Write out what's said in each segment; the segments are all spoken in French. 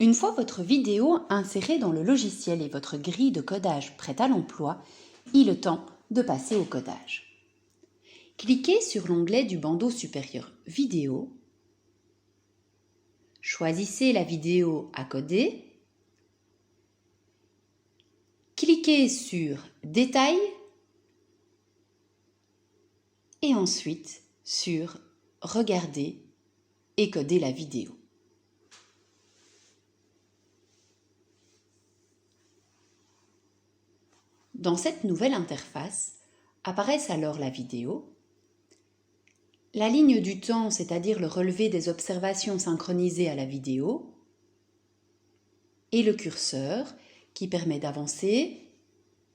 Une fois votre vidéo insérée dans le logiciel et votre grille de codage prête à l'emploi, il est temps de passer au codage. Cliquez sur l'onglet du bandeau supérieur Vidéo. Choisissez la vidéo à coder. Cliquez sur Détails et ensuite sur Regarder et coder la vidéo. Dans cette nouvelle interface, apparaissent alors la vidéo, la ligne du temps, c'est-à-dire le relevé des observations synchronisées à la vidéo, et le curseur qui permet d'avancer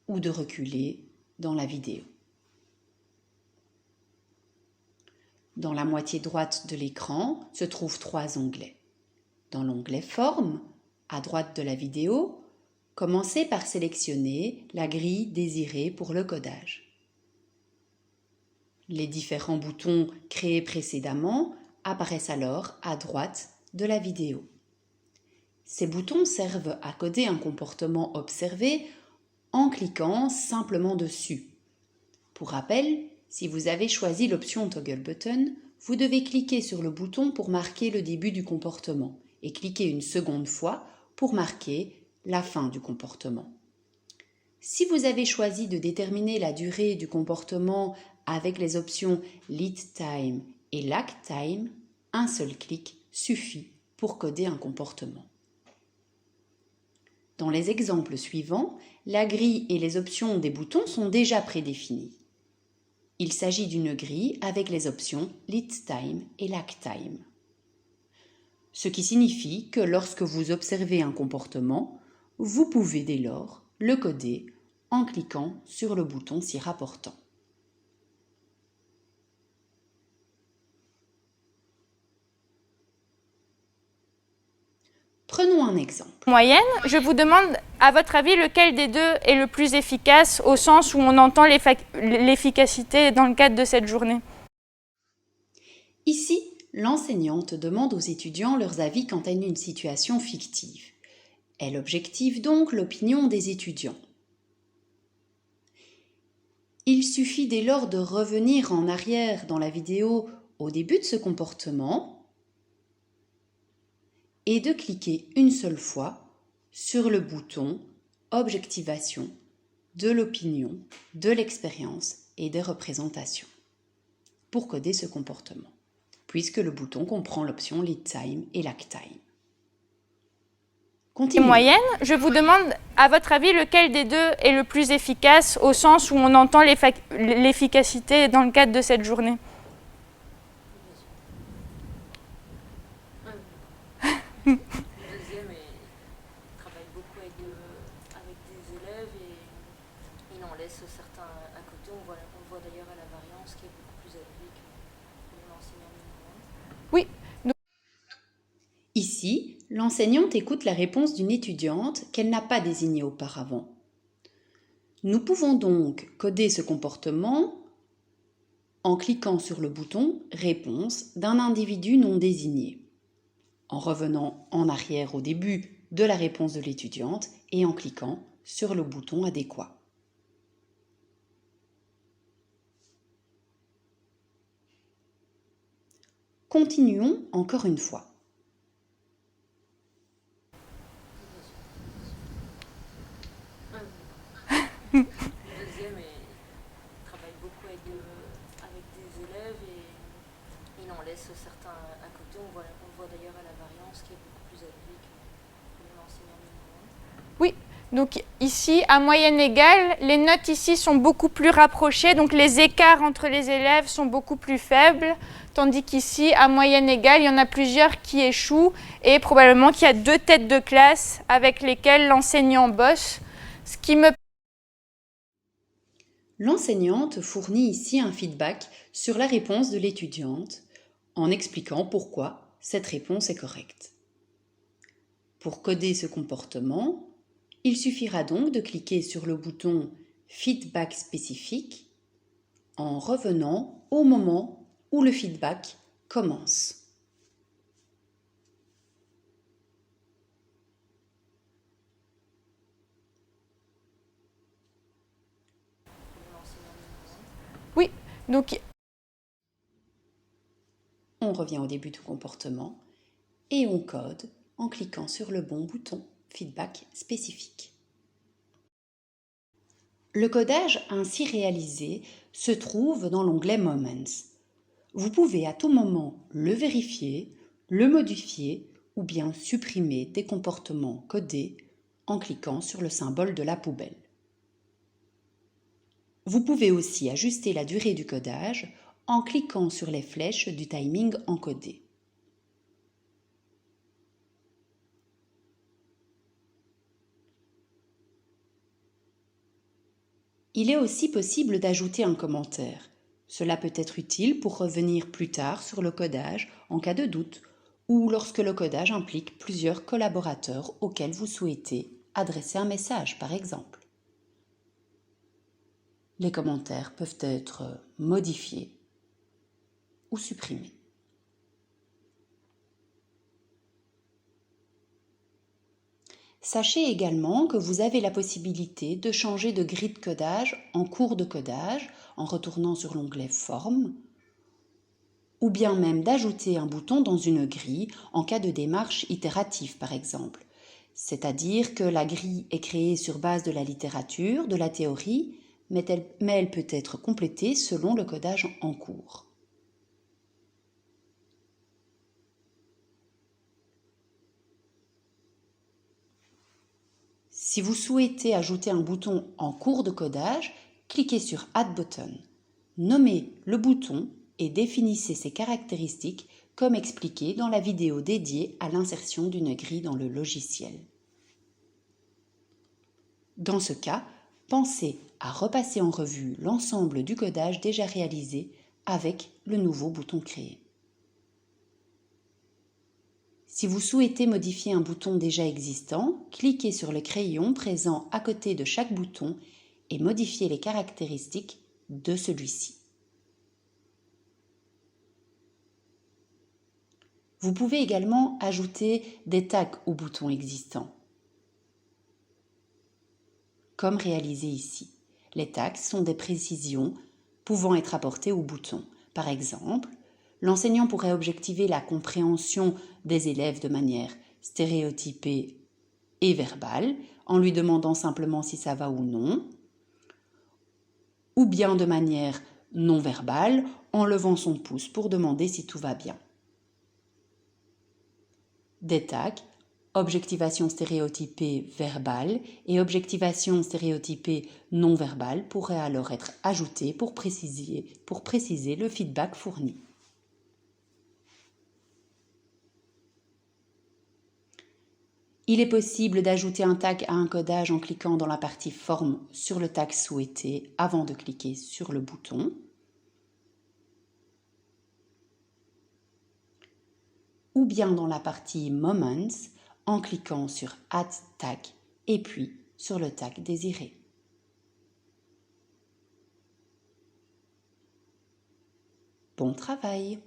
ou de reculer dans la vidéo. Dans la moitié droite de l'écran se trouvent 3 onglets. Dans l'onglet Forme, à droite de la vidéo, commencez par sélectionner la grille désirée pour le codage. Les différents boutons créés précédemment apparaissent alors à droite de la vidéo. Ces boutons servent à coder un comportement observé en cliquant simplement dessus. Pour rappel, si vous avez choisi l'option Toggle Button, vous devez cliquer sur le bouton pour marquer le début du comportement et cliquer une seconde fois pour marquer la fin du comportement. Si vous avez choisi de déterminer la durée du comportement avec les options Lead Time et Lag Time, un seul clic suffit pour coder un comportement. Dans les exemples suivants, la grille et les options des boutons sont déjà prédéfinies. Il s'agit d'une grille avec les options Lead Time et Lag Time. Ce qui signifie que lorsque vous observez un comportement, vous pouvez dès lors le coder en cliquant sur le bouton s'y rapportant. Prenons un exemple. Moyenne, je vous demande, à votre avis, lequel des deux est le plus efficace au sens où on entend l'efficacité dans le cadre de cette journée? Ici, l'enseignante demande aux étudiants leurs avis quant à une situation fictive. Elle objective donc l'opinion des étudiants. Il suffit dès lors de revenir en arrière dans la vidéo au début de ce comportement et de cliquer une seule fois sur le bouton Objectivation de l'opinion, de l'expérience et des représentations pour coder ce comportement, puisque le bouton comprend l'option Lead Time et Lag Time. Et moyenne, je vous demande, à votre avis, lequel des deux est le plus efficace au sens où on entend l'efficacité dans le cadre de cette journée? Le deuxième travaille beaucoup avec des élèves et il en laisse certains à côté. On voit d'ailleurs à la variance qui est beaucoup plus élevée que l'enseignant numéro 1. Oui. Ici, l'enseignante écoute la réponse d'une étudiante qu'elle n'a pas désignée auparavant. Nous pouvons donc coder ce comportement en cliquant sur le bouton « Réponse » d'un individu non désigné, en revenant en arrière au début de la réponse de l'étudiante et en cliquant sur le bouton adéquat. Continuons encore une fois. Le deuxième travaille beaucoup avec des élèves et il en laisse certains à côté. On voit d'ailleurs à la variance qui est beaucoup plus élevée que l'enseignant numéro 1. Oui, donc ici, à moyenne égale, les notes ici sont beaucoup plus rapprochées, donc les écarts entre les élèves sont beaucoup plus faibles, tandis qu'ici, à moyenne égale, il y en a plusieurs qui échouent et probablement qu'il y a 2 têtes de classe avec lesquelles l'enseignant bosse, ce qui me... L'enseignante fournit ici un feedback sur la réponse de l'étudiante en expliquant pourquoi cette réponse est correcte. Pour coder ce comportement, il suffira donc de cliquer sur le bouton Feedback spécifique en revenant au moment où le feedback commence. Donc, on revient au début du comportement et on code en cliquant sur le bon bouton Feedback spécifique. Le codage ainsi réalisé se trouve dans l'onglet Moments. Vous pouvez à tout moment le vérifier, le modifier ou bien supprimer des comportements codés en cliquant sur le symbole de la poubelle. Vous pouvez aussi ajuster la durée du codage en cliquant sur les flèches du timing encodé. Il est aussi possible d'ajouter un commentaire. Cela peut être utile pour revenir plus tard sur le codage en cas de doute ou lorsque le codage implique plusieurs collaborateurs auxquels vous souhaitez adresser un message, par exemple. Les commentaires peuvent être modifiés ou supprimés. Sachez également que vous avez la possibilité de changer de grille de codage en cours de codage en retournant sur l'onglet Forme, ou bien même d'ajouter un bouton dans une grille en cas de démarche itérative par exemple. C'est-à-dire que la grille est créée sur base de la littérature, de la théorie, mais elle peut être complétée selon le codage en cours. Si vous souhaitez ajouter un bouton en cours de codage, cliquez sur Add Button. Nommez le bouton et définissez ses caractéristiques comme expliqué dans la vidéo dédiée à l'insertion d'une grille dans le logiciel. Dans ce cas, pensez à repasser en revue l'ensemble du codage déjà réalisé avec le nouveau bouton créé. Si vous souhaitez modifier un bouton déjà existant, cliquez sur le crayon présent à côté de chaque bouton et modifiez les caractéristiques de celui-ci. Vous pouvez également ajouter des tags aux boutons existants, comme réalisé ici. Les tags sont des précisions pouvant être apportées au bouton. Par exemple, l'enseignant pourrait objectiver la compréhension des élèves de manière stéréotypée et verbale, en lui demandant simplement si ça va ou non, ou bien de manière non verbale, en levant son pouce pour demander si tout va bien. Des tags, objectivation stéréotypée verbale et objectivation stéréotypée non verbale pourraient alors être ajoutés pour préciser le feedback fourni. Il est possible d'ajouter un tag à un codage en cliquant dans la partie Forme sur le tag souhaité avant de cliquer sur le bouton. Ou bien dans la partie Moments en cliquant sur Add Tag et puis sur le tag désiré. Bon travail!